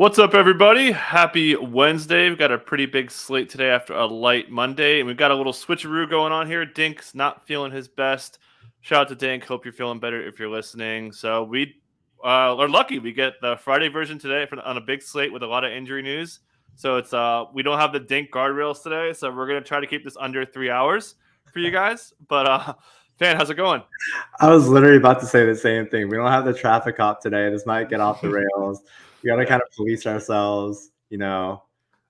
What's up, everybody? Happy Wednesday. We've got a pretty big slate today after a light Monday, and we've got a little switcheroo going on here. Dink's not feeling his best. Shout out to Dink. Hope you're feeling better if you're listening. So we are lucky. We get the Friday version today on a big slate with a lot of injury news. So it's we don't have the Dink guardrails today, so we're gonna try to keep this under 3 hours for you guys. But Fan, how's it going? I was literally about to say the same thing. We don't have the traffic cop today. This might get off the rails. We got to kind of police ourselves, Yeah,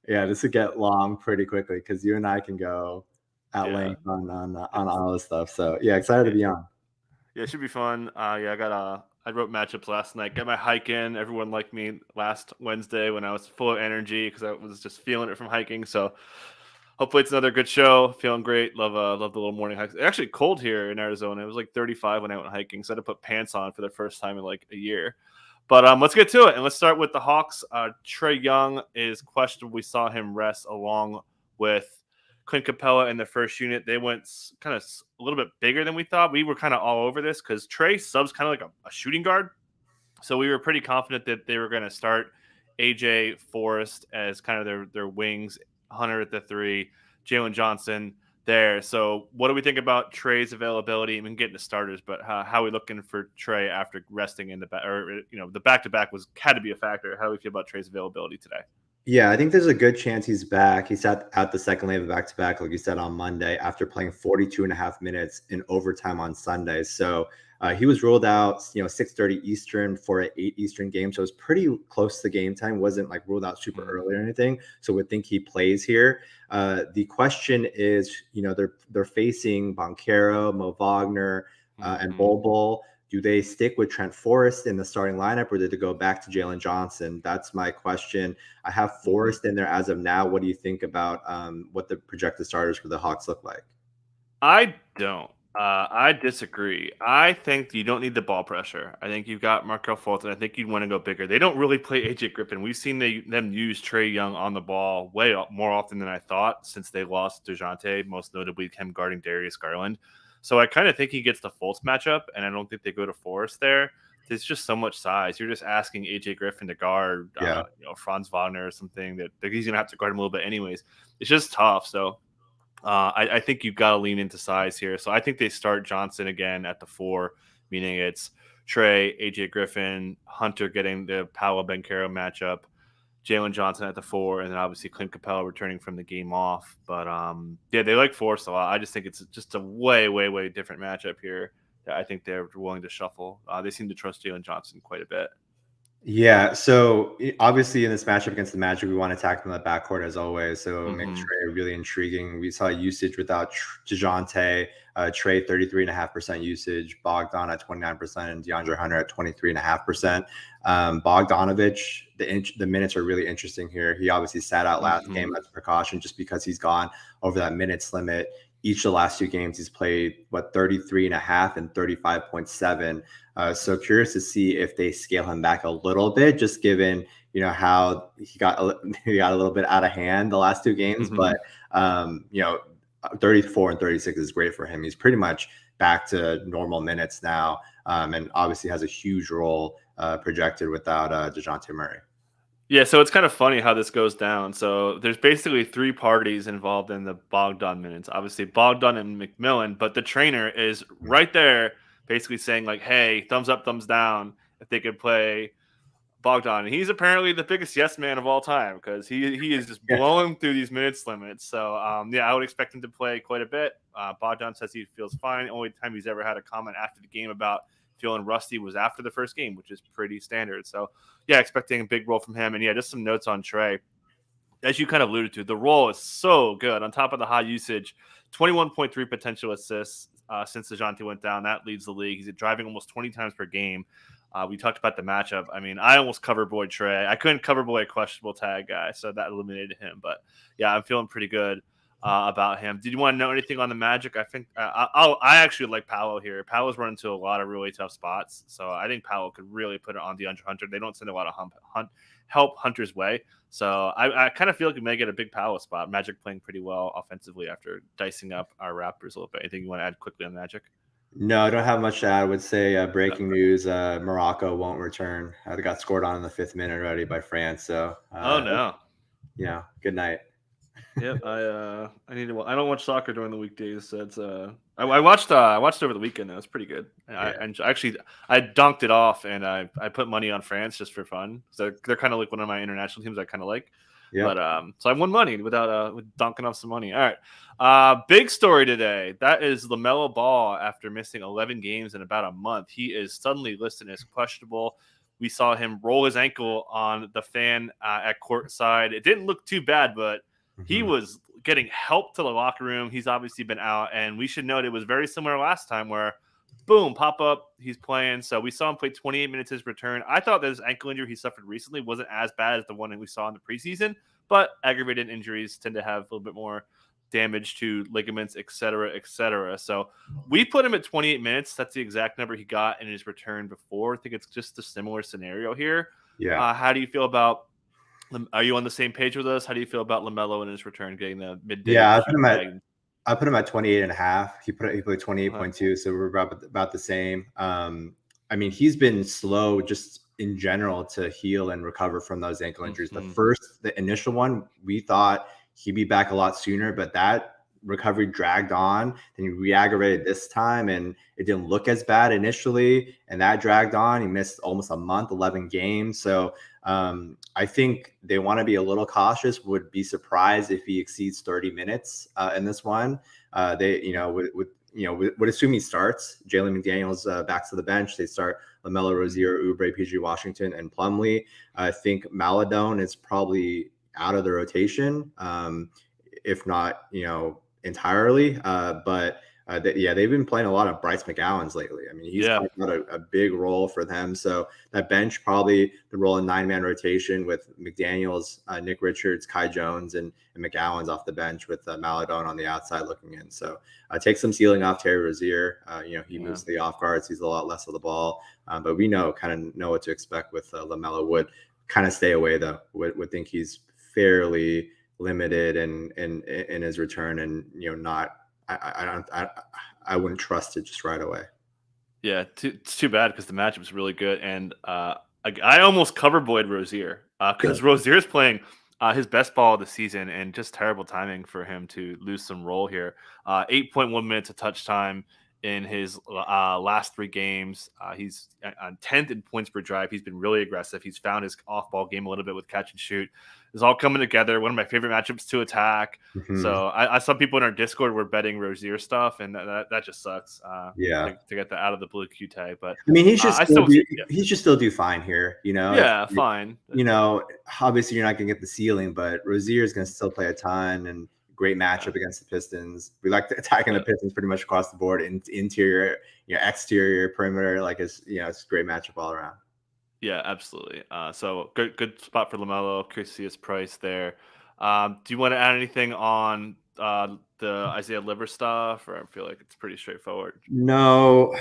this would get long pretty quickly because you and I can go at length on all this stuff. So yeah, excited to be on. Yeah, it should be fun. I wrote matchups last night. Got my hike in. Everyone liked me last Wednesday when I was full of energy because I was just feeling it from hiking. So hopefully it's another good show. Feeling great. Love the little morning hikes. It's actually cold here in Arizona. It was like 35 when I went hiking, so I had to put pants on for the first time in like a year. But let's get to it, and let's start with the Hawks. Trae Young is questionable. We saw him rest along with Clint Capella in the first unit. They went kind of a little bit bigger than we thought. We were kind of all over this because Trae subs kind of like a shooting guard. So we were pretty confident that they were going to start AJ Forrest as kind of their wings, Hunter at the 3, Jalen Johnson there. So what do we think about Trae's availability? I mean, getting to starters, but how are we looking for Trae after resting in the back? Or, the back-to-back had to be a factor. How do we feel about Trae's availability today? Yeah, I think there's a good chance he's back. He sat out the second leg of back-to-back, like you said, on Monday after playing 42 and a half minutes in overtime on Sunday. So he was ruled out, 6:30 Eastern for an 8 Eastern game. So it was pretty close to game time. Wasn't like ruled out super early or anything. So we think he plays here. The question is, they're facing Banchero, Mo Wagner, and Bol. Do they stick with Trent Forrest in the starting lineup, or did they go back to Jalen Johnson? That's my question. I have Forrest in there as of now. What do you think about what the projected starters for the Hawks look like? I don't. I disagree. I think you don't need the ball pressure. I think you've got Markel Fulton. I think you'd want to go bigger. They don't really play AJ Griffin. We've seen them use Trae Young on the ball way more often than I thought since they lost DeJounte, most notably him guarding Darius Garland. So I kind of think he gets the Fultz matchup, and I don't think they go to Forrest there. There's just so much size. You're just asking AJ Griffin to guard, Franz Wagner or something that he's going to have to guard him a little bit anyways. It's just tough. So I think you've got to lean into size here. So I think they start Johnson again at the 4, meaning it's Trae, AJ Griffin, Hunter getting the Paolo Banchero matchup, Jalen Johnson at the 4, and then obviously Clint Capella returning from the game off. But they like Forrest a lot. I just think it's just a way, way, way different matchup here that I think they're willing to shuffle. They seem to trust Jalen Johnson quite a bit. Yeah, so obviously in this matchup against the Magic, we want to attack them in the backcourt as always. So it makes Trae really intriguing. We saw usage without DeJounte, Trae 33.5% usage, Bogdan at 29%, and DeAndre Hunter at 23.5%. Bogdanovich, the minutes are really interesting here. He obviously sat out last game as a precaution just because he's gone over that minutes limit. Each of the last 2 games, he's played 33.5 and 35.7. So curious to see if they scale him back a little bit, just given how he got a little bit out of hand the last 2 games. But 34 and 36 is great for him. He's pretty much back to normal minutes now, and obviously has a huge role projected without DeJounte Murray. Yeah, so it's kind of funny how this goes down. So there's basically 3 parties involved in the Bogdan minutes. Obviously, Bogdan and McMillan, but the trainer is right there basically saying, like, hey, thumbs up, thumbs down, if they could play Bogdan. And he's apparently the biggest yes man of all time because he is just blowing through these minutes limits. So, I would expect him to play quite a bit. Bogdan says he feels fine. The only time he's ever had a comment after the game about feeling rusty was after the first game, which is pretty standard. So, yeah, expecting a big role from him. And, yeah, just some notes on Trae. As you kind of alluded to, the role is so good. On top of the high usage, 21.3 potential assists since DeJounte went down. That leads the league. He's driving almost 20 times per game. We talked about the matchup. I mean, I almost covered boy Trae. I couldn't cover boy a questionable tag guy, so that eliminated him. But, yeah, I'm feeling pretty good about him. Did you want to know anything on the Magic? I think I actually like Paolo here. Paolo's run into a lot of really tough spots, so I think Paolo could really put it on DeAndre Hunter. They don't send a lot of help Hunter's way, so I kind of feel like we may get a big Paolo spot. Magic playing pretty well offensively after dicing up our Raptors a little bit. Anything you want to add quickly on Magic? No, I don't have much to add. I would say breaking news: Morocco won't return. They got scored on in the 5th minute already by France. So, Oh no. good night. Yep, I need to. I don't watch soccer during the weekdays. So it's I watched over the weekend. Though. It was pretty good. Yeah, And actually I dunked it off and I put money on France just for fun. So they're kind of like one of my international teams I kind of like. yep. But so I won money with dunking off some money. All right, big story today. That is LaMelo Ball after missing 11 games in about a month. He is suddenly listed as questionable. We saw him roll his ankle on the fan at courtside. It didn't look too bad, but he Mhm. was getting help to the locker room. He's obviously been out, and we should note it was very similar last time where, boom, pop up, he's playing. So we saw him play 28 minutes his return. I thought that his ankle injury he suffered recently wasn't as bad as the one that we saw in the preseason, but aggravated injuries tend to have a little bit more damage to ligaments, et cetera, et cetera. So we put him at 28 minutes. That's the exact number he got in his return before. I think it's just a similar scenario here. Yeah. How do you feel about Are you on the same page with us? How do you feel about LaMelo and his return getting the midday Yeah, Q tag? I put him at 28 and a half. He played Uh-huh. 28.2, so we're about the same. I mean, he's been slow just in general to heal and recover from those ankle injuries. Mhm. The initial one, we thought he'd be back a lot sooner, but that recovery dragged on. Then he re-aggravated this time, and it didn't look as bad initially, and that dragged on. He missed almost a month, 11 games. So I think they want to be a little cautious. Would be surprised if he exceeds 30 minutes in this one. They, would assume he starts. Jalen McDaniels backs to the bench. They start LaMelo, Rozier, Oubre, PG Washington, and Plumlee. I think Maladone is probably out of the rotation, if not, entirely. But they've been playing a lot of Bryce McGowan's lately. I mean, he's Yeah. got a big role for them. So that bench probably the role in 9-man rotation with McDaniels, Nick Richards, Kai Jones, and McGowan's off the bench with Maladone on the outside looking in. So take some ceiling off Terry Rozier. He Yeah. moves to the off guards. He's a lot less of the ball, but we know what to expect with LaMelo. Would kind of stay away though. Would think he's fairly limited in his return, and not. I wouldn't trust it just right away. Yeah, it's too bad because the matchup's really good, and I almost cover Boyd Rozier Yeah. because Rozier's playing his best ball of the season, and just terrible timing for him to lose some role here. 8.1 minutes of touch time in his last 3 games. He's on 10th in points per drive. He's been really aggressive. He's found his off-ball game a little bit with catch and shoot. It's all coming together. One of my favorite matchups to attack. Mhm. So I saw people in our Discord were betting Rozier stuff, and that just sucks. Yeah. To get that out of the blue Q tag. But I mean, I still, yeah, he should still do fine here. yeah, fine. Obviously you're not gonna get the ceiling, but Rozier is gonna still play a ton and great Yeah, matchup against the Pistons. We like attacking the yeah, Pistons pretty much across the board, interior, exterior, perimeter. Like it's a great matchup all around. yeah, absolutely. So good spot for Lamelo. Curious to see his price there. Do you want to add anything on the Isaiah Liver stuff, or I feel like it's pretty straightforward? No,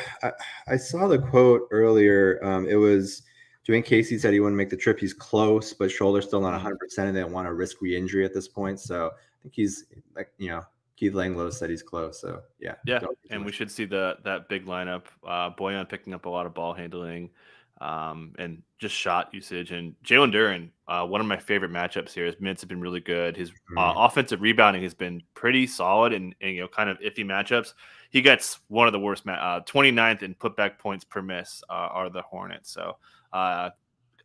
I saw the quote earlier. It was Dwayne Casey said he wouldn't make the trip. He's close, but shoulder's still not Mm. 100%, and they don't want to risk re-injury at this point. So I think he's like, Keith Langlow said he's close. So yeah, Yeah, don't do too and we much. should see that big lineup. Boyan picking up a lot of ball handling, and just shot usage. And Jalen Duren, one of my favorite matchups here. His minutes have been really good. His Mhm. offensive rebounding has been pretty solid, and kind of iffy matchups. He gets one of the worst, 29th in putback points per miss are the Hornets. So uh,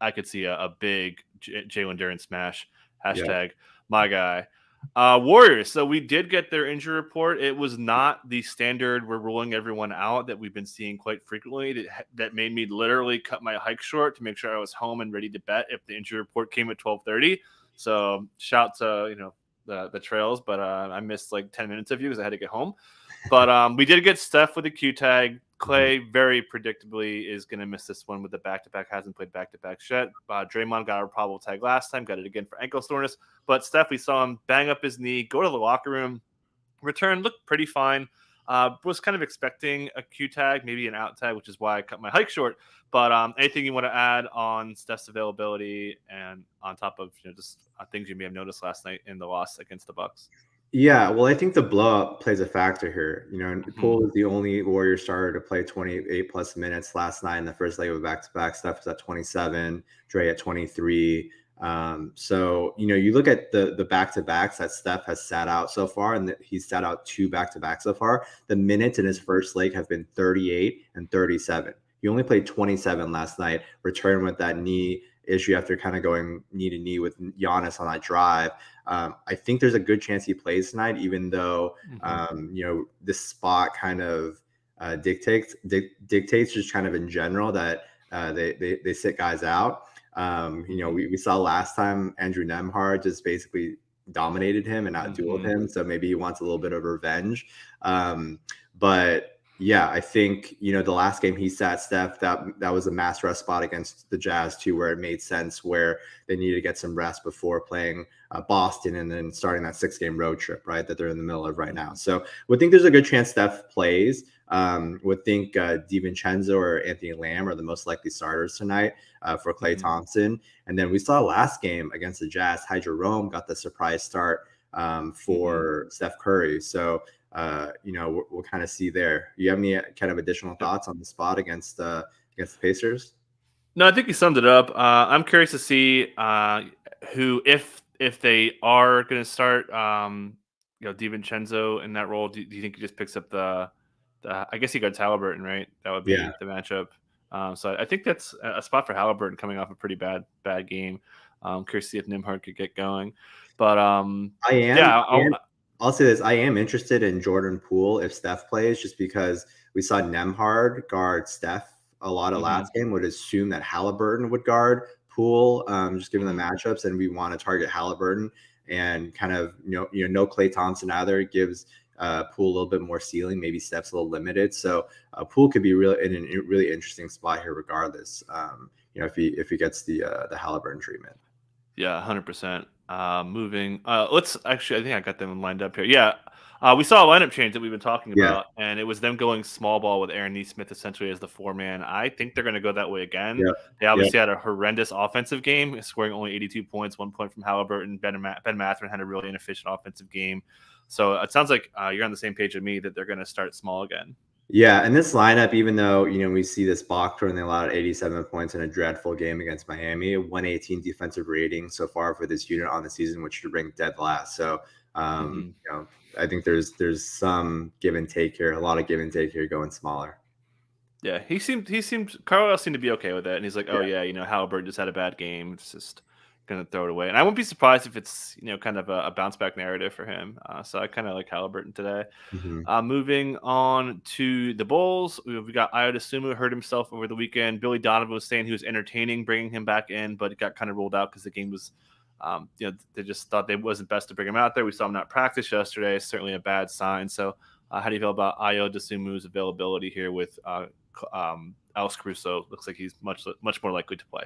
I could see a big Jalen Duren smash. Yeah. Hashtag my guy. Warriors. So we did get their injury report. It was not the standard we're ruling everyone out that we've been seeing quite frequently. That made me literally cut my hike short to make sure I was home and ready to bet if the injury report came at 12:30. So shout to the trails, but I missed like 10 minutes of you because I had to get home. But we did get Steph with a Q tag. Mhm. Clay very predictably is going to miss this one with the back-to-back. Hasn't played back-to-back yet. Draymond got a probable tag last time. Got it again for ankle soreness. But Steph, we saw him bang up his knee, go to the locker room, return, looked pretty fine. Was kind of expecting a Q tag, maybe an out tag, which is why I cut my hike short. But anything you want to add on Steph's availability and on top of just things you may have noticed last night in the loss against the Bucks? Yeah, well, I think the blow up plays a factor here. Mm-hmm. Poole was the only Warrior starter to play 28 plus minutes last night in the first leg of a back-to-back. Steph was at 27, Dre at 23. So you look at the back-to-backs that Steph has sat out so far, and he's sat out 2 back-to-backs so far. The minutes in his first leg have been 38 and 37. He only played 27 last night, returned with that knee issue after kind of going knee to knee with Giannis on that drive. I think there's a good chance he plays tonight, even though this spot kind of dictates just kind of in general that they sit guys out. We saw last time Andrew Nemhard just basically dominated him and outdueled him, so maybe he wants a little bit of revenge. But yeah, I think the last game he sat Steph, that was a mass rest spot against the Jazz too, where it made sense, where they needed to get some rest before playing Boston and then starting that 6-game road trip, right, that they're in the middle of right now. So would think there's a good chance Steph plays. Would think DiVincenzo or Anthony Lamb are the most likely starters tonight for Klay Thompson. And then we saw last game against the Jazz, Ty Jerome got the surprise start for Steph Curry. So we'll kind of see there. You have any kind of additional thoughts on the spot against the Pacers? No, I think you summed it up. I'm curious to see who, if they are going to start, DiVincenzo in that role. Do you think he just picks up the? I guess he got Halliburton, right? That would be the matchup. So I think that's a spot for Halliburton coming off a pretty bad game. Curious to see if Nimhard could get going, but I'll say this: I am interested in Jordan Poole if Steph plays, just because we saw Nemhard guard Steph a lot of last game. Would assume that Halliburton would guard Poole, just given the matchups, and we want to target Halliburton and kind of no Klay Thompson either. It gives Poole a little bit more ceiling. Maybe Steph's a little limited, so Poole could be in a really interesting spot here, regardless. If he gets the Halliburton treatment. Yeah, 100%. Moving. Let's actually. I think I got them lined up here. Yeah. We saw a lineup change that we've been talking about, and it was them going small ball with Aaron Nesmith essentially as the 4-man. I think they're going to go that way again. They obviously had a horrendous offensive game, scoring only 82 points, 1 point from Halliburton. Ben Mathurin had a really inefficient offensive game. So it sounds like you're on the same page with me that they're going to start small again. Yeah, and this lineup, even though we see this box score and they allowed 87 points in a dreadful game against Miami, 118 defensive rating so far for this unit on the season, which should rank dead last. So I think there's some give and take here, a lot of give and take here, going smaller. Yeah, he seemed Carlisle seemed to be okay with it, and he's like, Halliburton just had a bad game. It's just gonna throw it away, and I wouldn't be surprised if it's kind of a bounce back narrative for him. So I kind of like Halliburton today. Moving on to the Bulls, we got Ayo Dosunmu hurt himself over the weekend. Billy Donovan was saying he was entertaining bringing him back in, but it got kind of ruled out because the game was, they just thought it wasn't best to bring him out there. We saw him not practice yesterday. Certainly a bad sign. So how do you feel about Ayo Dosunmu's availability here with Alex Caruso? Looks like he's much more likely to play.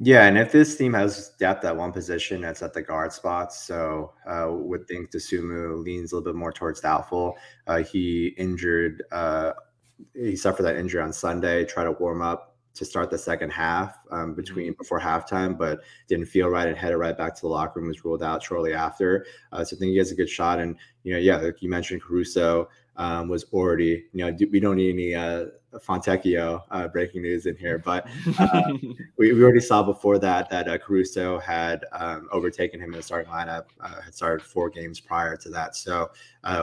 Yeah, and if this team has depth at one position, it's at the guard spots. So would think Dosunmu leans a little bit more towards doubtful. He suffered that injury on Sunday, tried to warm up to start the second half before halftime, but didn't feel right and headed right back to the locker room, was ruled out shortly after. So I think he has a good shot. And, like you mentioned, Caruso was already, we don't need any Fontecchio breaking news in here, but we already saw before that Caruso had overtaken him in the starting lineup, had started 4 games prior to that. So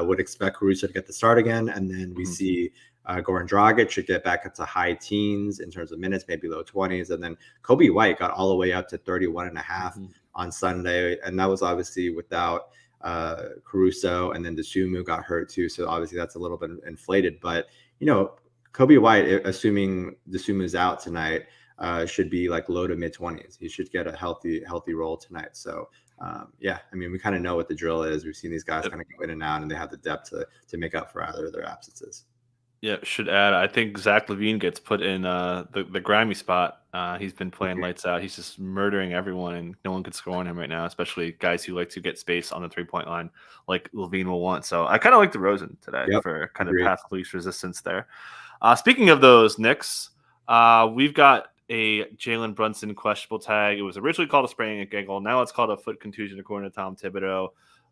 would expect Caruso to get the start again, and then we see Goran Dragic should get back up to high teens in terms of minutes, maybe low 20s, and then Kobe White got all the way up to 31 and a half on Sunday, and that was obviously without Caruso, and then Dosunmu got hurt too, so obviously that's a little bit inflated. But Kobe White, assuming Dosunmu's out tonight, should be like low to mid 20s. He should get a healthy role tonight. So we kind of know what the drill is. We've seen these guys kind of go in and out, and they have the depth to make up for either of their absences. Yeah, should add. I think Zach LaVine gets put in the grimy spot. He's been playing lights out. He's just murdering everyone, and no one could score on him right now, especially guys who like to get space on the 3-point line like LaVine will want. So I kind of like DeRozan today for kind of path least resistance there. Speaking of those Knicks, we've got a Jalen Brunson questionable tag. It was originally called a sprain ankle. Now it's called a foot contusion according to Tom Thibodeau.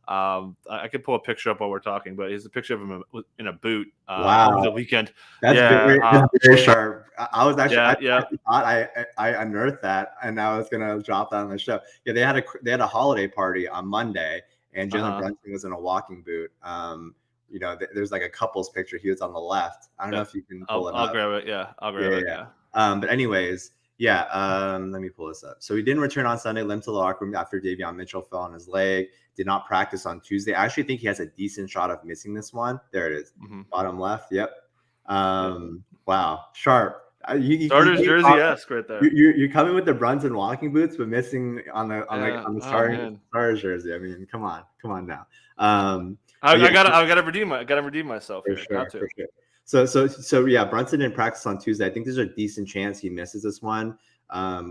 I could pull a picture up while we're talking, but he's a picture of him in a boot over Wow. the weekend. That's Yeah, very sharp. I was actually I yeah. thought I unearthed that, and I was gonna drop that on the show. Yeah, they had a holiday party on Monday, and Jalen Brunson was in a walking boot. There's like a couple's picture. He was on the left. I don't know if you can pull it I'll up. grab it. Yeah, I'll grab it. Yeah. But anyways, yeah. Let me pull this up. So he didn't return on Sunday, limped to the locker room after Davion Mitchell fell on his leg. Did not practice on Tuesday. I actually think he has a decent shot of missing this one. There it is, bottom left. Yep. Wow, sharp. Starter's jersey-esque right there. You're coming with the Brunson walking boots, but missing on the starter's jersey. I mean, come on now. I gotta redeem myself here. For sure. So yeah, Brunson didn't practice on Tuesday. I think there's a decent chance he misses this one.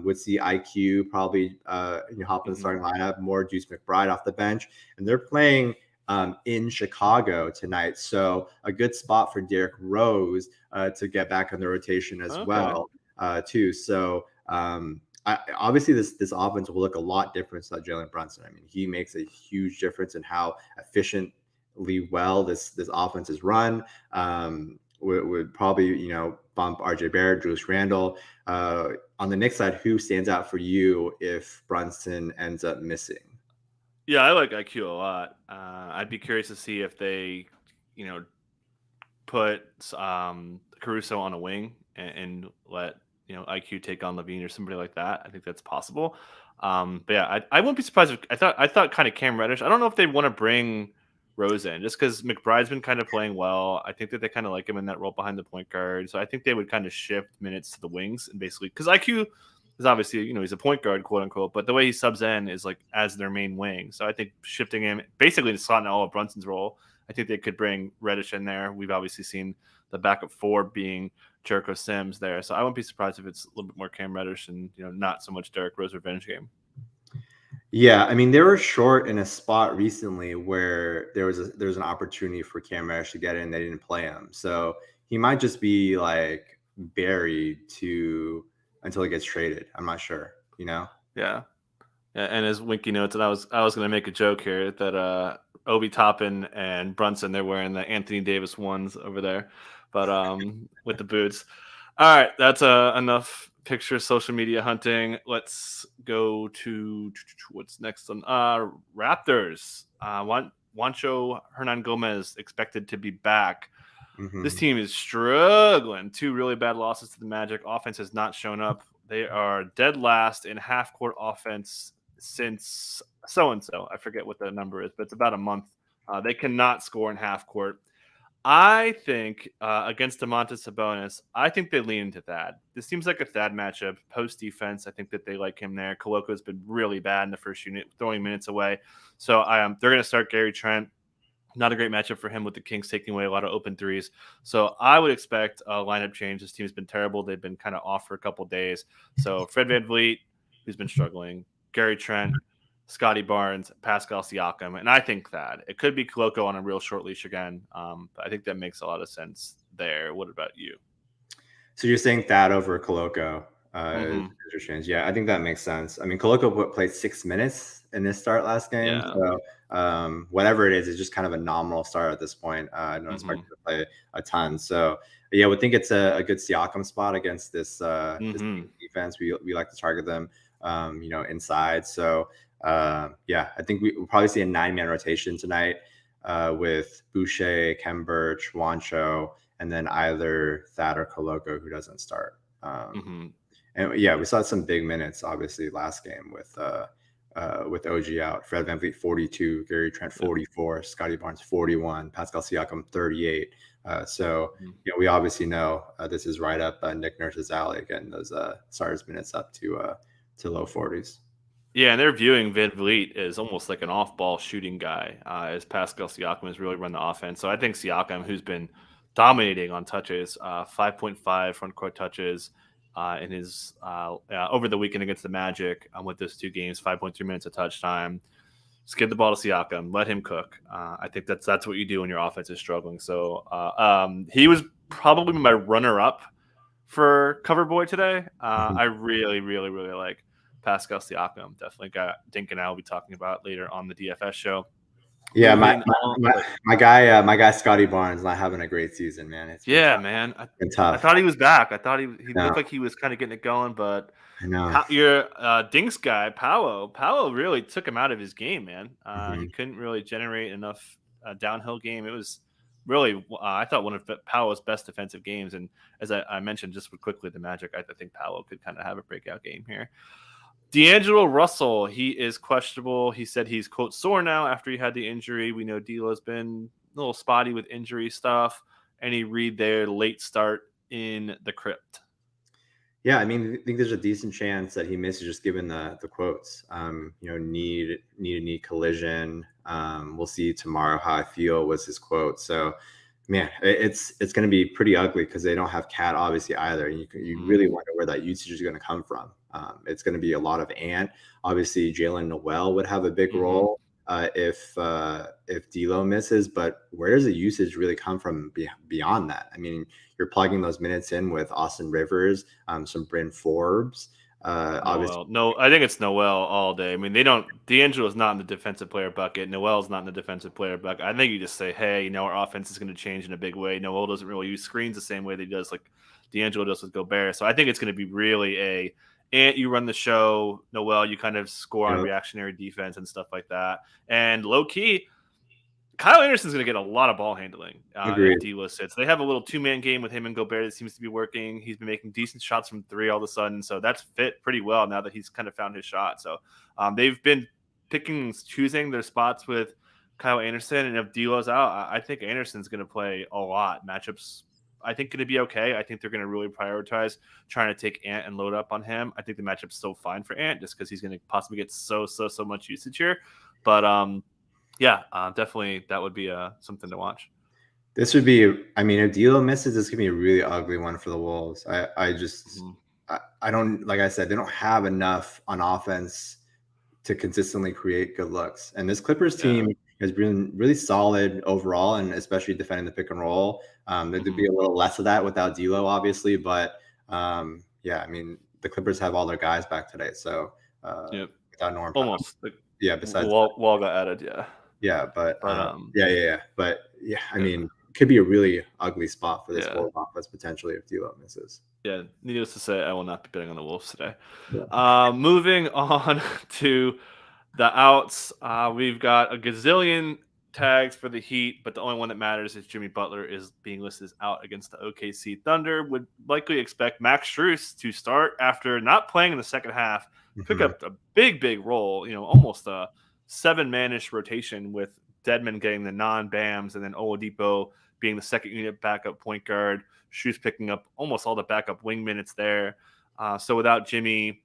Would see IQ probably hop in the starting lineup, more Deuce McBride off the bench, and they're playing in Chicago tonight. So a good spot for Derrick Rose to get back on the rotation as well too. So obviously this offense will look a lot different without Jalen Brunson. I mean, he makes a huge difference in how efficiently well this offense is run. Would probably bump RJ Barrett, Julius Randle. On the Knicks side, who stands out for you if Brunson ends up missing? Yeah, I like IQ a lot. I'd be curious to see if they, put Caruso on a wing and let IQ take on Levine or somebody like that. I think that's possible. But yeah, I wouldn't be surprised if I thought kind of Cam Reddish. I don't know if they want to bring Rose in just because McBride's been kind of playing well. I think that they kind of like him in that role behind the point guard. So I think they would kind of shift minutes to the wings and basically because IQ is obviously he's a point guard, quote unquote, but the way he subs in is like as their main wing. So I think shifting him basically to slot in all of Brunson's role. I think they could bring Reddish in there. We've obviously seen the backup four being Jericho Sims there. So I wouldn't be surprised if it's a little bit more Cam Reddish and not so much Derrick Rose revenge game. Yeah, I mean they were short in a spot recently where there was an opportunity for Cam Reddish to get in. They didn't play him, so he might just be like buried until he gets traded. I'm not sure. Yeah. And as Winky notes, and I was going to make a joke here that Obi Toppin and Brunson, they're wearing the Anthony Davis ones over there, but with the boots. All right, that's enough picture social media hunting. Let's go to what's next on Raptors. Juancho Hernan Gomez expected to be back. This team is struggling. 2 really bad losses to the Magic. Offense has not shown up. They are dead last in half-court offense since so-and-so. I forget what the number is, but it's about a month. They cannot score in half-court. I think against Domantas Sabonis, I think they lean into Thad. This seems like a Thad matchup. Post defense, I think that they like him there. Coloco's been really bad in the first unit, throwing minutes away. So they're going to start Gary Trent. Not a great matchup for him with the Kings taking away a lot of open threes. So I would expect a lineup change. This team's been terrible. They've been kind of off for a couple of days. So Fred VanVleet, who's been struggling, Gary Trent, Scotty Barnes, Pascal Siakam, and I think that it could be Koloko on a real short leash again. But I think that makes a lot of sense there. What about you? So you're saying Thad over Koloko? Yeah, I think that makes sense. I mean, Koloko played 6 minutes in this start last game. Yeah. So whatever it is, it's just kind of a nominal start at this point. I don't expect him to play a ton. So yeah, I would think it's a good Siakam spot against this defense. We like to target them, inside. So yeah, I think we'll probably see a 9-man rotation tonight with Boucher, Kem Birch, Juancho, and then either Thad or Koloko who doesn't start. And yeah, we saw some big minutes obviously last game with OG out. Fred VanVleet 42, Gary Trent 44, Scotty Barnes 41, Pascal Siakam 38. So we obviously know this is right up Nick Nurse's alley, getting those starters minutes up to low 40s. Yeah, and they're viewing VanVleet as almost like an off-ball shooting guy, as Pascal Siakam has really run the offense. So I think Siakam, who's been dominating on touches, 5.5 front court touches in his over the weekend against the Magic with those 2 games, 5.3 minutes of touch time. Just give the ball to Siakam, let him cook. I think that's what you do when your offense is struggling. So he was probably my runner-up for cover boy today. I really, really, really like Pascal Siakam. Definitely got Dink and I will be talking about later on the DFS show. Yeah, Moving on. my guy Scotty Barnes not having a great season, man. It's been Yeah, tough. man. Been I tough. thought he was back. I thought he No, looked like he was kind of getting it going, but I know. Your Dinks guy, Powell really took him out of his game, man. He Mhm. couldn't really generate enough downhill game. It was really, I thought, one of Powell's best defensive games. And as I mentioned just quickly, the Magic, I think Powell could kind of have a breakout game here. D'Angelo Russell, he is questionable. He said he's, quote, sore now after he had the injury. We know D'Lo's been a little spotty with injury stuff. Any read there, late start in the crypt? Yeah, I mean, I think there's a decent chance that he misses just given the quotes. Knee collision. We'll see tomorrow how I feel was his quote. So, man, it's going to be pretty ugly because they don't have Cat obviously either. And you really wonder where that usage is going to come from. It's going to be a lot of Ant. Obviously, Jalen Noel would have a big role if D'Lo misses, but where does the usage really come from beyond that? I mean, you're plugging those minutes in with Austin Rivers, some Bryn Forbes. Obviously, Noel. No, I think it's Noel all day. I mean, they don't. D'Angelo's not in the defensive player bucket. Noel's not in the defensive player bucket. I think you just say, hey, our offense is going to change in a big way. Noel doesn't really use screens the same way that he does, like D'Angelo does with Gobert. So I think it's going to be really Ant, you run the show. Noel, you kind of score on reactionary defense and stuff like that. And low key, Kyle Anderson's going to get a lot of ball handling if D'Lo sits. They have a little two-man game with him and Gobert that seems to be working. He's been making decent shots from three all of a sudden, so that's fit pretty well now that he's kind of found his shot. So they've been choosing their spots with Kyle Anderson, and if D'Lo's out, I think Anderson's going to play a lot. Matchups, I think, going to be okay. I think they're going to really prioritize trying to take Ant and load up on him. I think the matchup's so fine for Ant just because he's going to possibly get so much usage here. But yeah, definitely that would be something to watch. This would be, I mean, if D'Lo misses, this could be a really ugly one for the Wolves. I just, I don't, like I said, they don't have enough on offense to consistently create good looks. And this Clippers team has been really solid overall, and especially defending the pick and roll. There'd be a little less of that without D'Lo, obviously, but yeah, I mean, the Clippers have all their guys back today, so without Norm, almost, besides Wall got added, but I mean, it could be a really ugly spot for this Wolves offense potentially if D'Lo misses. Yeah, needless to say, I will not be betting on the Wolves today. Moving on to the outs, we've got a gazillion tags for the Heat, but the only one that matters is Jimmy Butler is being listed as out against the OKC Thunder. Would likely expect Max Strus to start after not playing in the second half, pick up a big role, almost a 7-man-ish rotation with Dedmon getting the non-BAMs and then Oladipo being the second unit backup point guard. Strus picking up almost all the backup wing minutes there. So without Jimmy,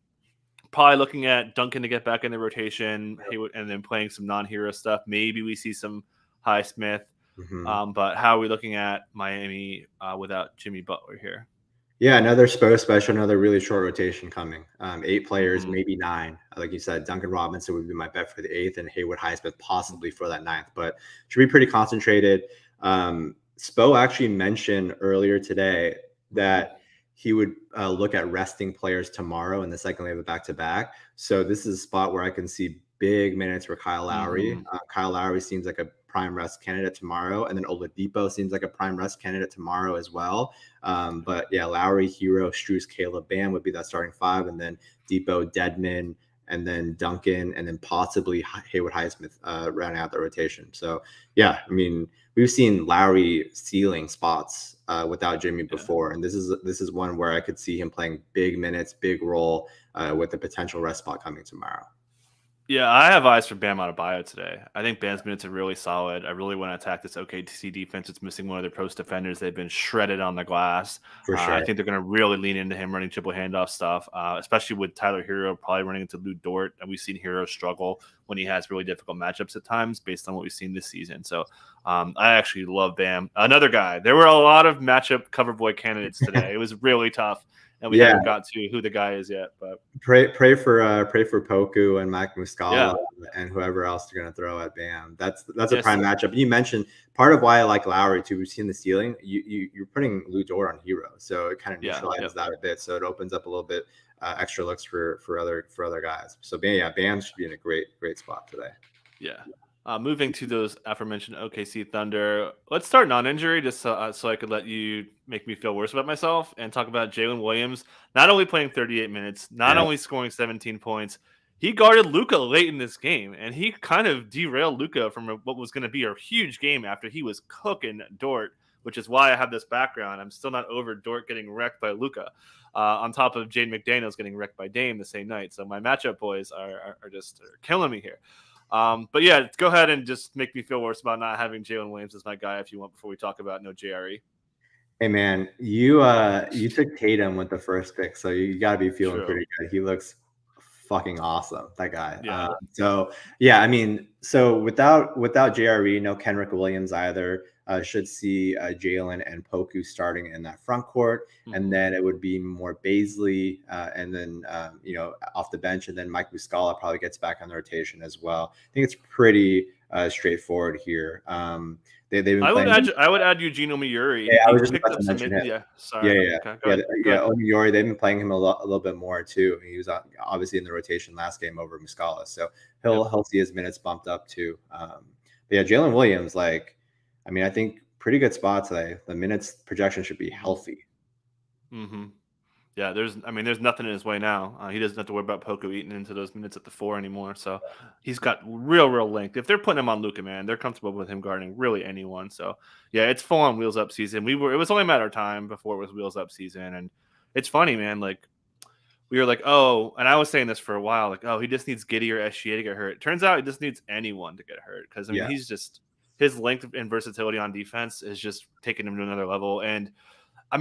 probably looking at Duncan to get back in the rotation, and then playing some non-hero stuff. Maybe we see some Highsmith. But how are we looking at Miami without Jimmy Butler here? Yeah, another Spurs special, another really short rotation coming. 8 players, maybe 9. Like you said, Duncan Robinson would be my bet for the 8th, and Haywood Highsmith possibly for that 9th. But should be pretty concentrated. Spo actually mentioned earlier today that he would look at resting players tomorrow in the second leg of back-to-back. So this is a spot where I can see big minutes for Kyle Lowry. Kyle Lowry seems like a prime rest candidate tomorrow, and then Oladipo seems like a prime rest candidate tomorrow as well. But yeah, Lowry, Hero, Strus, Caleb, Bam would be that starting 5, and then Depot, Dedmon, and then Duncan, and then possibly Haywood Highsmith rounding out the rotation. So yeah, I mean, we've seen Lowry ceiling spots without Jimmy before, and this is one where I could see him playing big minutes, big role with a potential rest spot coming tomorrow. Yeah, I have eyes for Bam Adebayo today. I think Bam's minutes are really solid. I really want to attack this OKC defense. It's missing one of their post defenders. They've been shredded on the glass. For sure. I think they're going to really lean into him running triple handoff stuff, especially with Tyler Hero probably running into Lou Dort. And we've seen Hero struggle when he has really difficult matchups at times based on what we've seen this season. So I actually love Bam. Another guy. There were a lot of matchup cover boy candidates today. It was really tough. And we haven't got to who the guy is yet, but pray for Poku and Mike Muscala and whoever else they're going to throw at Bam. That's a prime matchup. You mentioned part of why I like Lowry too. We've seen the ceiling. You're putting Lou Dort on Hero, so it kind of neutralizes that a bit. So it opens up a little bit extra looks for other guys. So Bam should be in a great spot today. Yeah. Moving to those aforementioned OKC Thunder, let's start non-injury, just so I could let you make me feel worse about myself and talk about Jalen Williams. Not only playing 38 minutes, not Yeah. only scoring 17 points, he guarded Luka late in this game, and he kind of derailed Luka from what was going to be a huge game after he was cooking Dort, which is why I have this background. I'm still not over Dort getting wrecked by Luka, on top of Jaden McDaniels getting wrecked by Dame the same night. So my matchup boys are just killing me here. But yeah, go ahead and just make me feel worse about not having Jalen Williams as my guy if you want before we talk about no JRE. Hey man, you took Tatum with the first pick, so you got to be feeling pretty good. He looks fucking awesome, that guy. Yeah. So yeah, I mean, so without JRE, no Kenrick Williams either. Should see Jalen and Poku starting in that front court, and then it would be more Baisley, and then off the bench, and then Mike Muscala probably gets back on the rotation as well. I think it's pretty straightforward here. They've been I would add Eugenio Miuri. Yeah, I was just about to mention him. Yeah, sorry. Yeah. Okay, Miuri, they've been playing him a little bit more too. He was obviously in the rotation last game over Muscala, so he'll see his minutes bumped up too. Yeah, Jalen Williams, I think pretty good spot today. The minutes projection should be healthy. Mm-hmm. Yeah, there's nothing in his way now. He doesn't have to worry about Poku eating into those minutes at the 4 anymore. So he's got real length. If they're putting him on Luka, man, they're comfortable with him guarding really anyone. So yeah, it's full on wheels up season. It was only a matter of time before it was wheels up season. And it's funny, man. We were like, oh, and I was saying this for a while, he just needs Giddey or SGA to get hurt. Turns out he just needs anyone to get hurt because he's just, his length and versatility on defense is just taking him to another level. And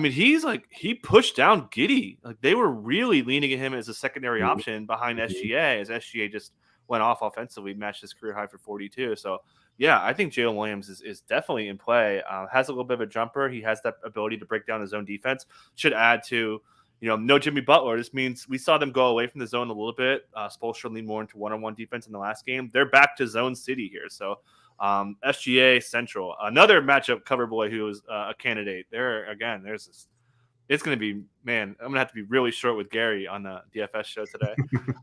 he pushed down Giddey. They were really leaning at him as a secondary option behind SGA, as SGA just went off offensively, matched his career high for 42. So yeah, I think Jalen Williams is definitely in play. Has a little bit of a jumper. He has that ability to break down his own defense. Should add to, no Jimmy Butler. This means we saw them go away from the zone a little bit. Spoelstra leaned more into one-on-one defense in the last game. They're back to zone city here. So SGA Central, another matchup cover boy who was a candidate there. Again, there's this. It's going to be, man, I'm going to have to be really short with Gary on the DFS show today.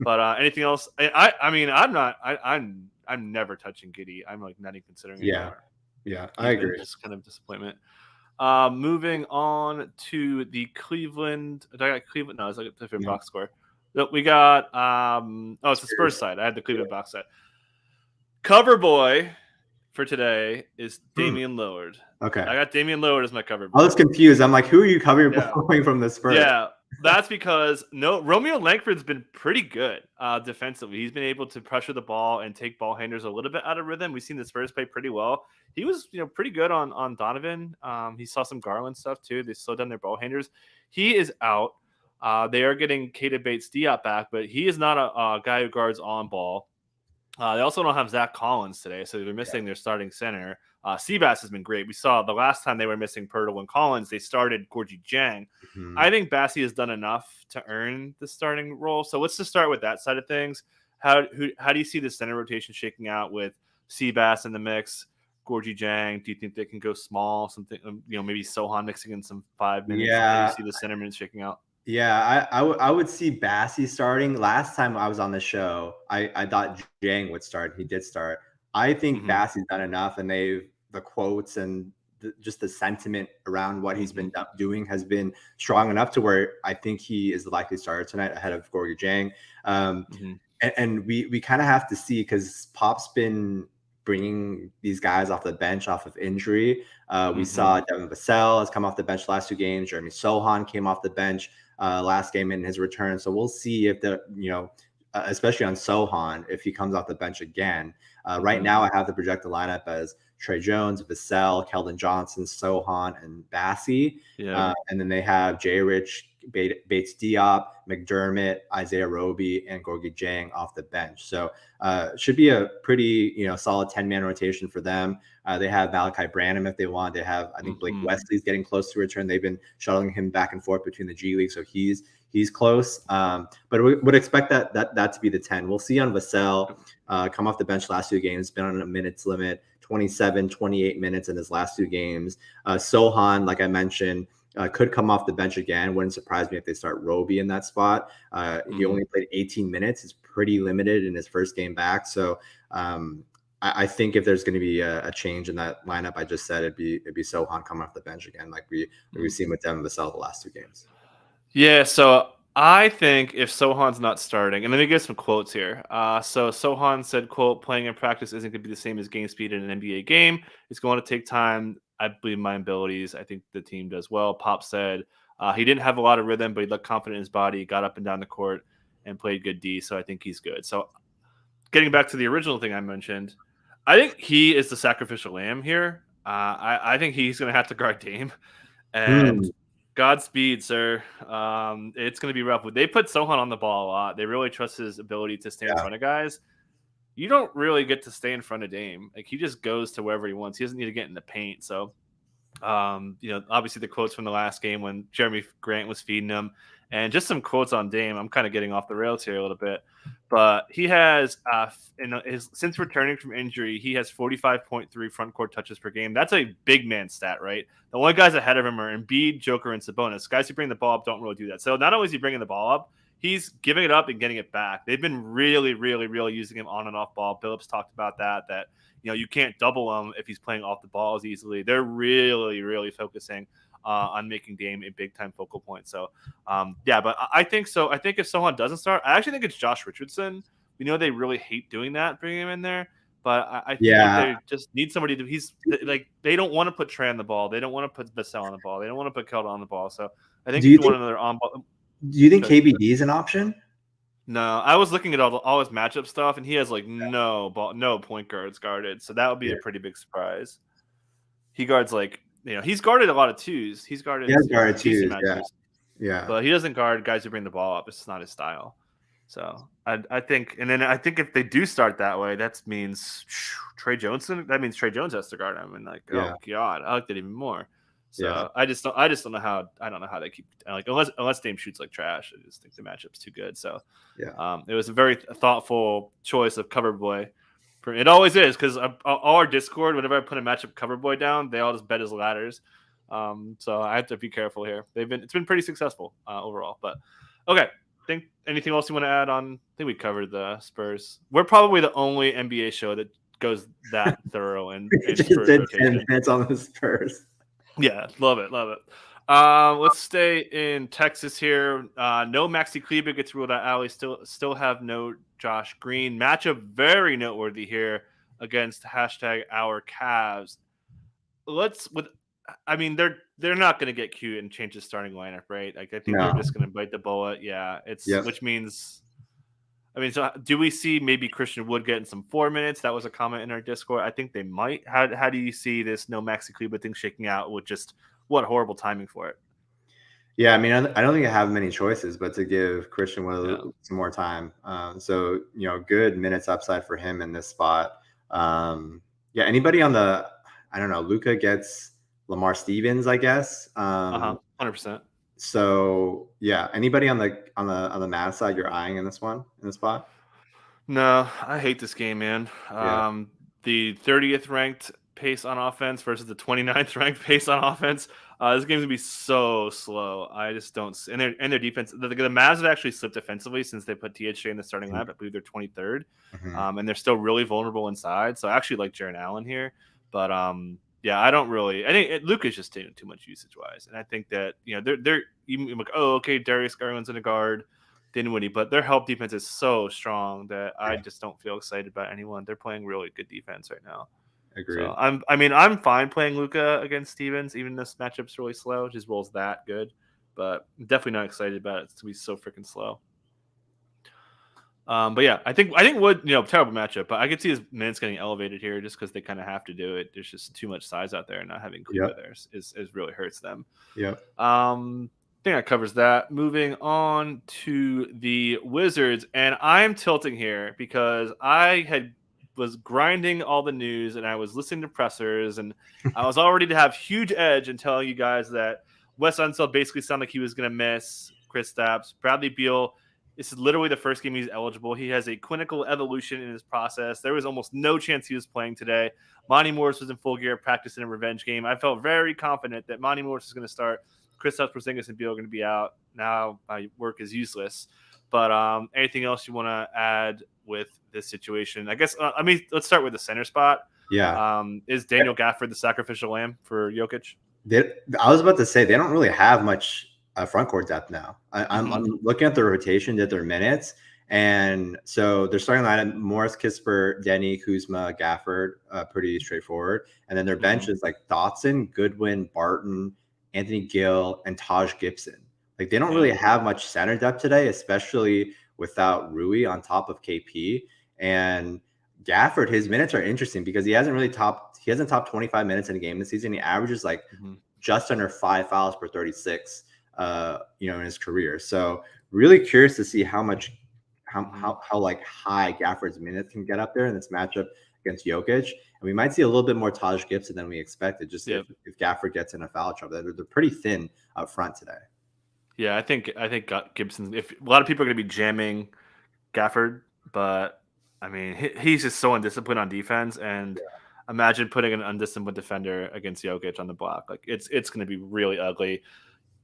But anything else? I'm never touching Giddey. I'm not even considering it anymore. Yeah, I agree. Just kind of disappointment. Moving on to the Cleveland. Did I got Cleveland? No, it's a different box score. We got it's the Spurs side. I had the Cleveland box set. Cover boy for today is Damian Lillard. Okay. I got Damian Lillard as my cover boy. I was confused. I'm like, who are you covering from the Spurs? Yeah, that's because Romeo Langford's been pretty good defensively. He's been able to pressure the ball and take ball handlers a little bit out of rhythm. We've seen the Spurs play pretty well. He was pretty good on Donovan. He saw some Garland stuff too. They slowed down their ball handlers. He is out. They are getting Keita Bates-Diop back, but he is not a guy who guards on ball. They also don't have Zach Collins today, so they're missing their starting center. Seabass has been great. We saw the last time they were missing Pirtle and Collins, they started Gorgie Jang. Mm-hmm. I think Bassie has done enough to earn the starting role. So let's just start with that side of things. How do you see the center rotation shaking out with Seabass in the mix, Gorgie Jang? Do you think they can go small? Something, maybe Sohan mixing in some 5 minutes? Yeah. How do you see the center minutes shaking out? Yeah, I would see Bassie starting. Last time I was on the show, I thought Jang would start. He did start. I think Bassie's done enough, and the quotes and just the sentiment around what he's been doing has been strong enough to where I think he is the likely starter tonight ahead of Gorgie Jang. And we kind of have to see, because Pop's been bringing these guys off the bench off of injury. We saw Devin Vassell has come off the bench last 2 games. Jeremy Sohan came off the bench last game in his return. So we'll see if especially on Sohan, if he comes off the bench again. Right now I have the projected lineup as Trey Jones, Vassell, Keldon Johnson, Sohan, and Bassie. Yeah. And then they have Jay Rich, Bates-Diop, McDermott, Isaiah Roby, and Gorgie Jang off the bench. So should be a pretty solid 10-man rotation for them. They have Malachi Branham if they want. They have, I think, Blake Wesley's getting close to return. They've been shuttling him back and forth between the G League, so he's close. But we would expect that to be the 10. We'll see on Vassell come off the bench last 2 games, been on a minutes limit, 27, 28 minutes in his last 2 games. Sohan, like I mentioned, could come off the bench again. Wouldn't surprise me if they start Roby in that spot. He only played 18 minutes. It's pretty limited in his first game back. So I think if there's going to be a change in that lineup, I just said it'd be Sohan coming off the bench again, like we've seen with Devin Vassell the last 2 games. Yeah, so I think if Sohan's not starting, and let me get some quotes here. So Sohan said, "quote Playing in practice isn't going to be the same as game speed in an NBA game. It's going to take time. I believe in my abilities. I think the team does well." Pop said he didn't have a lot of rhythm, but he looked confident in his body. He got up and down the court and played good D. So I think he's good. So getting back to the original thing I mentioned, I think he is the sacrificial lamb here. I think he's going to have to guard Dame. And Godspeed, sir. It's going to be rough. They put Sohan on the ball a lot. They really trust his ability to stay in front of guys. You don't really get to stay in front of Dame. Like, he just goes to wherever he wants. He doesn't need to get in the paint. So, obviously the quotes from the last game when Jeremy Grant was feeding him, and just some quotes on Dame. I'm kind of getting off the rails here a little bit, but he has, since returning from injury, he has 45.3 front court touches per game. That's a big man stat, right? The only guys ahead of him are Embiid, Joker, and Sabonis. Guys who bring the ball up don't really do that. So not only is he bringing the ball up, he's giving it up and getting it back. They've been really, really, really using him on and off ball. Billups talked about that you can't double him if he's playing off the ball as easily. They're really, really focusing on making Dame a big-time focal point. So, but I think so. I think if someone doesn't start, I actually think it's Josh Richardson. We know they really hate doing that, bringing him in there. But I think they just need somebody to – he's like they don't want to put Trey on the ball. They don't want to put Vassell on the ball. They don't want to put Keldon on the ball. So I think you want another on-ball. Do you think KBD is an option? No, I was looking at all his matchup stuff, and he has like no point guards guarded. So that would be a pretty big surprise. He guards he's guarded a lot of twos. He's guarded twos, yeah. But he doesn't guard guys who bring the ball up. It's not his style. So I think if they do start that way, that means Trey Jones. That means Trey Jones has to guard him, and oh god, I like that even more. So I just don't know how they keep unless Dame shoots like trash. I just think the matchup's too good. So it was a very thoughtful choice of cover boy. It always is, because all our Discord, whenever I put a matchup cover boy down, they all just bet his ladders. So I have to be careful here. It's been pretty successful overall. But okay, think anything else you want to add on? I think we covered the Spurs. We're probably the only NBA show that goes that thorough and just did 10 minutes on the Spurs. Yeah, love it. Let's stay in Texas here. No Maxi Kleber gets ruled out. Ali still have no Josh Green. Matchup very noteworthy here against #our Cavs. They're not going to get cute and change the starting lineup, right? Like, I think they're just going to bite the bullet. Yeah, which means. So do we see maybe Christian Wood getting some 4 minutes? That was a comment in our Discord. I think they might. How do you see this no Maxi Kleber thing shaking out with just what horrible timing for it? Yeah, I don't think I have many choices but to give Christian Wood some more time. So, good minutes upside for him in this spot. Anybody on the, I don't know, Luka gets Lamar Stevens, I guess. 100%. So anybody on the Mavs side you're eyeing in this spot? No, I hate this game, man. The 30th ranked pace on offense versus the 29th ranked pace on offense. This game's gonna be so slow. I just don't. And their defense. The Mavs have actually slipped defensively since they put THJ in the starting lineup. I believe they're 23rd, and they're still really vulnerable inside. So I actually like Jaren Allen here, but I don't really. I think Luka's just taking too much usage wise, and I think that they're even like, oh, okay, Darius Garland's in a guard, Dinwiddie, but their help defense is so strong that I just don't feel excited about anyone. They're playing really good defense right now. Agreed. So I'm fine playing Luka against Stevens, even this matchup's really slow. His roll's that good, but I'm definitely not excited about it. It's gonna be so freaking slow. I think Wood, terrible matchup, but I could see his minutes getting elevated here just because they kind of have to do it. There's just too much size out there, and not having Kleber there is really hurts them. Yeah. I think that covers that. Moving on to the Wizards, and I'm tilting here because I was grinding all the news and I was listening to pressers, and I was all ready to have huge edge and telling you guys that Wes Unseld basically sounded like he was going to miss Kristaps. Bradley Beal, this is literally the first game he's eligible. He has a clinical evolution in his process. There was almost no chance he was playing today. Monty Morris was in full gear practicing a revenge game. I felt very confident that Monty Morris was going to start. Kristaps, Porzingis, and Beal are going to be out. Now my work is useless. But anything else you want to add with this situation? I guess let's start with the center spot. Yeah. Is Daniel Gafford the sacrificial lamb for Jokic? I was about to say they don't really have much front court depth now. I'm looking at their rotation, at their minutes, and so they're starting line Morris, Kisper, Denny, Kuzma, Gafford, pretty straightforward, and then their bench is like Dotson, Goodwin, Barton, Anthony Gill, and Taj Gibson. Like they don't really have much center depth today, especially without Rui on top of KP. And Gafford, his minutes are interesting because he hasn't topped 25 minutes in a game this season. He averages like just under 5 fouls per 36, in his career. So really curious to see how like high Gafford's minutes can get up there in this matchup against Jokic. And we might see a little bit more Taj Gibson than we expected. Just if Gafford gets in a foul trouble, they're pretty thin up front today. Yeah, I think Gibson. If a lot of people are going to be jamming Gafford, but I mean he's just so undisciplined on defense, and imagine putting an undisciplined defender against Jokic on the block. Like it's going to be really ugly.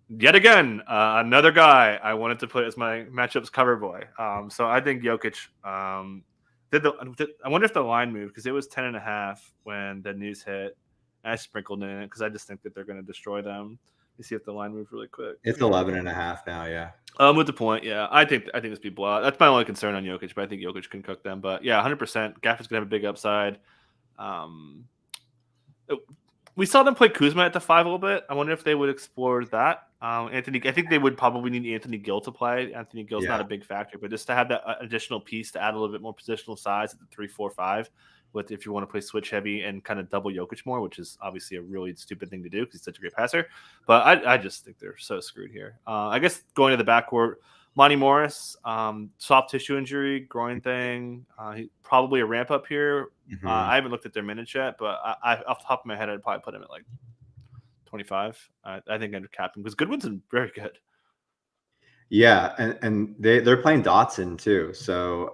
Yet again, another guy I wanted to put as my matchups cover boy. So I think Jokic I wonder if the line moved because it was 10.5 when the news hit. I sprinkled in it because I just think that they're going to destroy them. Let me see if the line moved really quick. It's 11.5 now. Yeah. With the point, yeah, I think this be blowout. That's my only concern on Jokic, but I think Jokic can cook them. But yeah, 100%. Gafford's gonna have a big upside. We saw them play Kuzma at the 5 a little bit. I wonder if they would explore that. I think they would probably need Anthony Gill to play. Anthony Gill's not a big factor, but just to have that additional piece to add a little bit more positional size at the 3, 4, 5. With if you want to play switch heavy and kind of double Jokic more, which is obviously a really stupid thing to do because he's such a great passer. But I just think they're so screwed here. I guess going to the backcourt, Monty Morris, soft tissue injury, groin thing. Probably a ramp up here. I haven't looked at their minutes yet, but I off the top of my head, I'd probably put him at like 25. I think I'd cap him because Goodwin's very good. Yeah, and they're playing Dotson too. So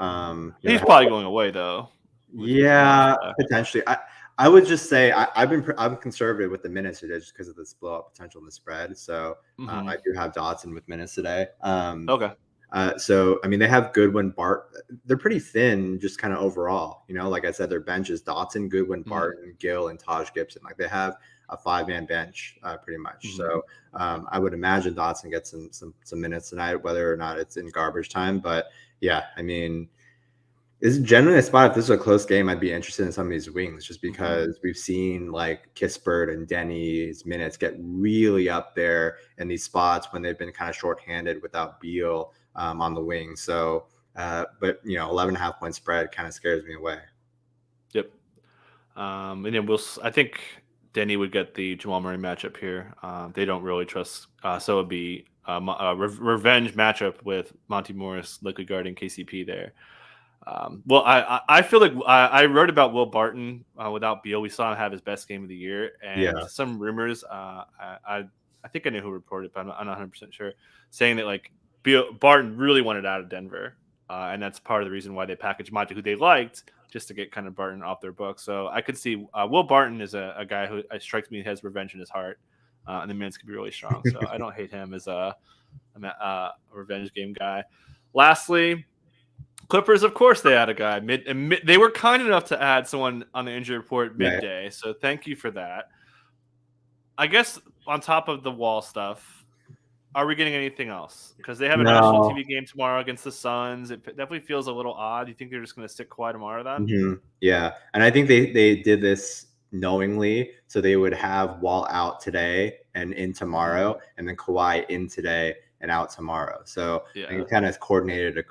he's probably going away though. Yeah, potentially. I would just say I'm conservative with the minutes today just because of this blowout potential in the spread. So I do have Dotson with minutes today. Okay. So I mean they have Goodwin, Bart. They're pretty thin, just kind of overall. Like I said, their bench is Dotson, Goodwin, Barton, Gill, and Taj Gibson. Like they have a 5-man bench pretty much. So I would imagine Dotson gets some minutes tonight, whether or not it's in garbage time. But yeah, I mean. This is generally a spot. If this was a close game, I'd be interested in some of these wings just because we've seen like Kispert and Denny's minutes get really up there in these spots when they've been kind of shorthanded without Beal on the wing. So, but 11.5 point spread kind of scares me away. Yep. And then I think Denny would get the Jamal Murray matchup here. They don't really trust. So it would be a revenge matchup with Monty Morris likely guarding KCP there. Well, I feel like I wrote about Will Barton without Beal. We saw him have his best game of the year, and some rumors. I think I knew who reported, but I'm not 100% sure, saying that like Barton really wanted out of Denver, and that's part of the reason why they packaged Monty, who they liked, just to get kind of Barton off their book. So I could see Will Barton is a guy who strikes me has revenge in his heart, and the minutes could be really strong. So I don't hate him as a revenge game guy. Lastly. Clippers, of course, they had a guy. They were kind enough to add someone on the injury report midday, so thank you for that. I guess on top of the Wall stuff, are we getting anything else? Because they have a national TV game tomorrow against the Suns. It definitely feels a little odd. Do you think they're just going to stick Kawhi tomorrow then? Yeah, and I think they did this knowingly, so they would have Wall out today and in tomorrow, and then Kawhi in today and out tomorrow. So they kind of coordinated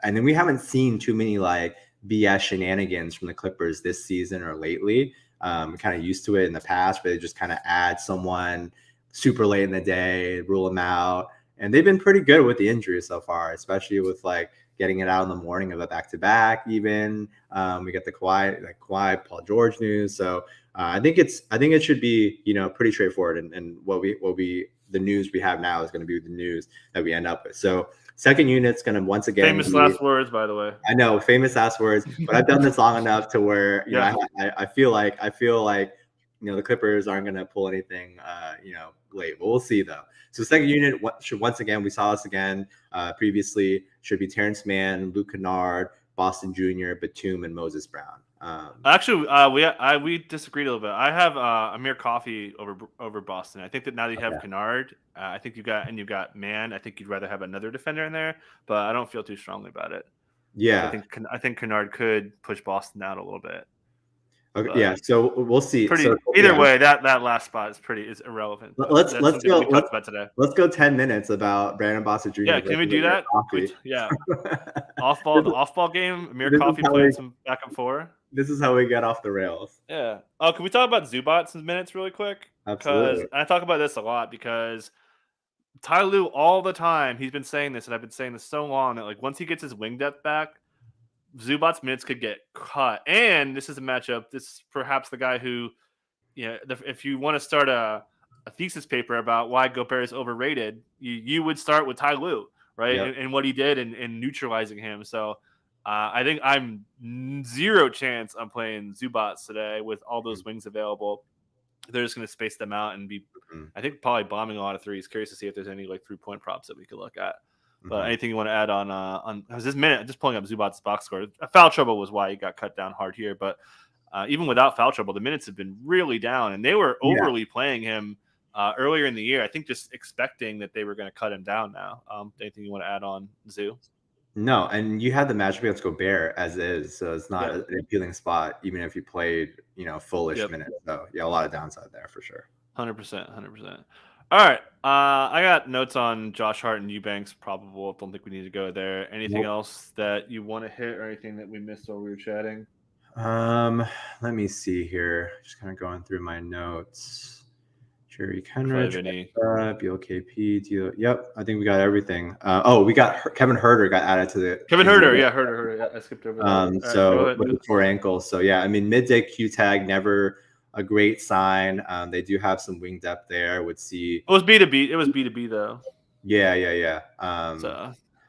and then we haven't seen too many like BS shenanigans from the Clippers this season or lately. We're kind of used to it in the past, but they just kind of add someone super late in the day, rule them out. And they've been pretty good with the injuries so far, especially with like getting it out in the morning of a back-to-back even. We got the Kawhi, Paul George news. So I think it should be, pretty straightforward. And the news we have now is going to be the news that we end up with. So second unit's going to once again famous last words, by the way. I know, famous last words, but I've done this long enough to where I feel like the Clippers aren't going to pull anything, late. But we'll see though. So second unit should once again, we saw this again previously, should be Terrence Mann, Luke Kennard, Boston Jr., Batum, and Moses Brown. Actually, we disagreed a little bit. I have Amir Coffey over Boston. I think that now that you have Kennard, I think you've got Mann. I think you'd rather have another defender in there, but I don't feel too strongly about it. Yeah, I think Kennard could push Boston out a little bit. Okay, yeah, so we'll see. Either way, that last spot is irrelevant. Let's go. We talked about today. Let's go 10 minutes about Brandon Boston Jr. Yeah, can we do that? Yeah, off ball game. Amir Coffey playing some back and forth. This is how we get off the rails. Yeah. Oh, can we talk about Zubac's minutes really quick? Absolutely. I talk about this a lot because Ty Lue all the time. He's been saying this, and I've been saying this so long that like once he gets his wing depth back, Zubac's minutes could get cut. And this is a matchup. This is perhaps the guy who, if you want to start a thesis paper about why Gobert is overrated, you would start with Ty Lue, right? Yep. And what he did in neutralizing him. So I think I'm 0 chance I'm playing Zubats today with all those wings available. They're just going to space them out and be, I think, probably bombing a lot of threes. Curious to see if there's any like 3-point props that we could look at. But anything you want to add on this minute? Just pulling up Zubats' box score. Foul trouble was why he got cut down hard here. But even without foul trouble, the minutes have been really down, and they were overly playing him earlier in the year. I think just expecting that they were going to cut him down now. Anything you want to add on Zoo? No, and you had the matchup against Gobert as is, so it's not an appealing spot, even if you played, fullish minutes. So a lot of downside there for sure. 100%. All right, I got notes on Josh Hart and Eubanks probable. Don't think we need to go there. Anything else that you want to hit, or anything that we missed while we were chatting? Let me see here. Just kind of going through my notes. Jerry Kenrich, BLKP, Yep, I think we got everything. We got Kevin Huerter got added to the Kevin Huerter. Yeah, Huerter. Yeah, I skipped over that. So with the 4 ankles. So yeah, I mean midday Q tag, never a great sign. They do have some wing depth there. Would see. It was B2B. It was B2B though. Yeah.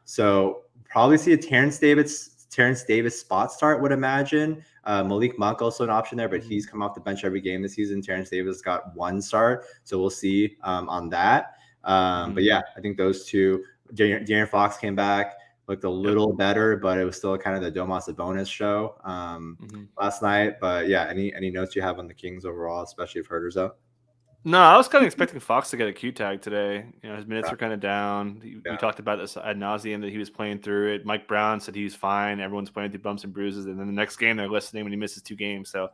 So probably see a Terrence Davis spot start, would imagine. Malik Monk also an option there, but he's come off the bench every game this season. Terrence Davis got 1 start, so we'll see on that. But yeah, I think those two. De'Aaron Fox came back, looked a little better, but it was still kind of the Domas Sabonis show last night. But yeah, any notes you have on the Kings overall, especially if Huerter's out? No, I was kind of expecting Fox to get a Q tag today. His minutes were kind of down. We talked about this ad nauseum that he was playing through it. Mike Brown said he was fine. Everyone's playing through bumps and bruises, and then the next game they're listening when he misses 2 games. So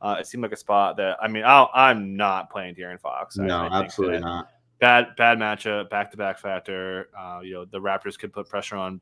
it seemed like a spot that I'm not playing De'Aaron Fox. No, absolutely not. Bad matchup, back-to-back factor. The Raptors could put pressure on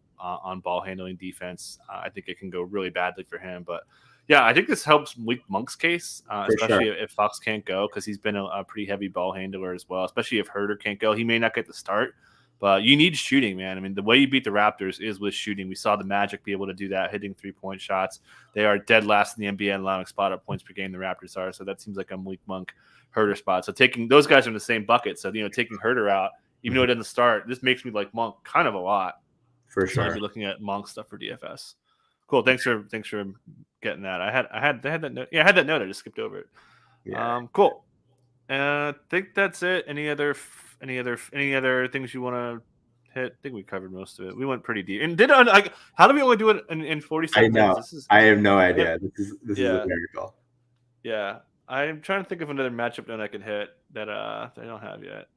ball handling defense. I think it can go really badly for him, but. Yeah, I think this helps Malik Monk's case, especially if Fox can't go, because he's been a pretty heavy ball handler as well, especially if Huerter can't go. He may not get the start, but you need shooting, man. I mean, the way you beat the Raptors is with shooting. We saw the Magic be able to do that, hitting 3-point shots. They are dead last in the NBA in allowing spot-up points per game, the Raptors are, so that seems like a Malik Monk Huerter spot. So taking those guys are in the same bucket, so taking Huerter out, even though it doesn't start, this makes me like Monk kind of a lot. For sure. So I'll be looking at Monk stuff for DFS. Cool. Thanks for getting that. I had that note. Yeah, I had that note. I just skipped over it. Yeah. Cool. I think that's it. Any other things you want to hit? I think we covered most of it. We went pretty deep. And how do we only do it in 40 seconds? I know. I have no idea. This is a miracle. Yeah. I'm trying to think of another matchup that I could hit that I don't have yet.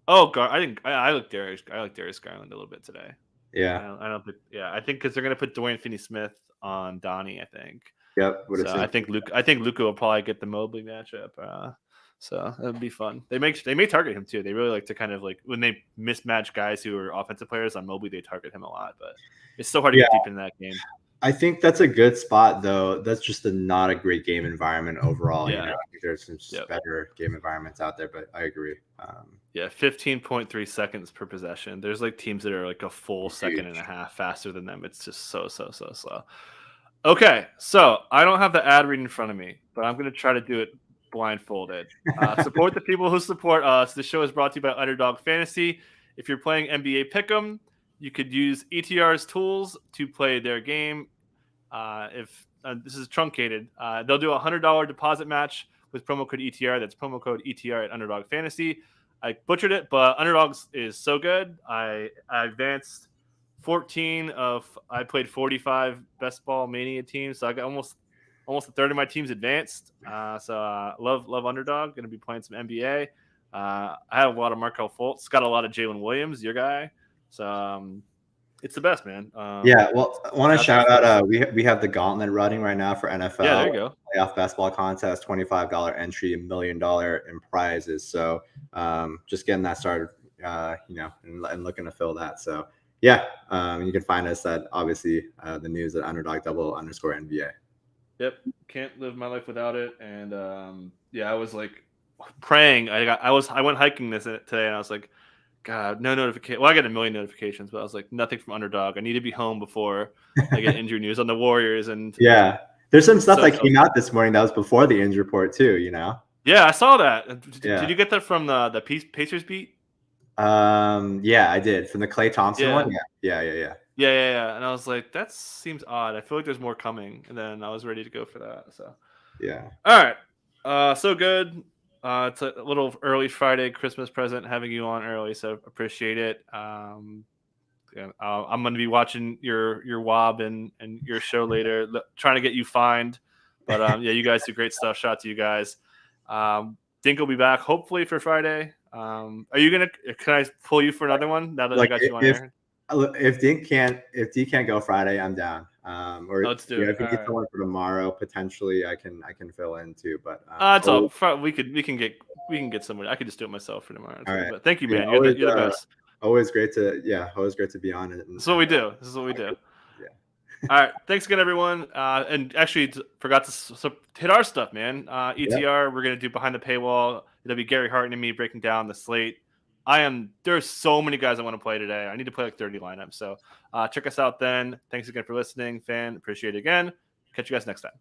Oh God, I like Darius Garland a little bit today. Yeah, I don't think. Yeah, I think because they're gonna put Dorian Finney-Smith on Donnie. I think. Yep. So I think Luka will probably get the Mobley matchup. So that would be fun. They may target him too. They really like to kind of like when they mismatch guys who are offensive players on Mobley, they target him a lot. But it's so hard to get deep in that game. I think that's a good spot though. That's just not a great game environment overall. Yeah. I think there's some better game environments out there, but I agree. 15.3 seconds per possession. There's like teams that are like a full second and a half faster than them. It's just so slow. Okay, so I don't have the ad read in front of me, but I'm going to try to do it blindfolded. Support the people who support us. This show is brought to you by Underdog Fantasy. If you're playing NBA Pick'em, you could use ETR's tools to play their game. If this is truncated, they'll do a $100 deposit match with promo code ETR. That's promo code ETR at Underdog Fantasy. I butchered it, but Underdogs is so good. I advanced 14 of I played 45 best ball mania teams, so I got almost a third of my teams advanced. Love Underdog. Going to be playing some NBA. I have a lot of Markel Fultz. Got a lot of Jalen Williams, your guy. So it's the best, man. Yeah, well, I want to shout out. We have the gauntlet running right now for NFL. Yeah, there you go. Playoff basketball contest, $25 entry, $1 million in prizes. So just getting that started, and looking to fill that. So yeah, you can find us at obviously the news at underdog_NBA. Yep, can't live my life without it. And I was like praying. I went hiking today, and I was like, God, no notification. Well, I got a million notifications, but I was like, nothing from Underdog. I need to be home before I get injury news on the Warriors. And yeah, there's some stuff that came out this morning that was before the injury report too. Yeah, I saw that. Did you get that from the Pacers beat? Yeah, I did from the Klay Thompson one. Yeah. And I was like, that seems odd. I feel like there's more coming, and then I was ready to go for that. So yeah. All right. So good. It's a little early Friday Christmas present having you on early, so appreciate it. I'm going to be watching your WOB and your show later, trying to get you fined. But you guys do great stuff. Shout out to you guys. Dink will be back hopefully for Friday. Can I pull you for another one now that I got you on here? If Dink can't go Friday, I'm down. Let's do it. If we get someone for tomorrow, potentially I can fill in too. But it's all we can get somebody. I could just do it myself for tomorrow. All right. But thank you, man. You're the best. Always great to be on it. This is what we do. Yeah. All right. Thanks again, everyone. And actually, forgot to hit our stuff, man. ETR. We're gonna do behind the paywall. It'll be Gary Hart and me breaking down the slate. There's so many guys I want to play today. I need to play like 30 lineups. So check us out then. Thanks again for listening, fan. Appreciate it again. Catch you guys next time.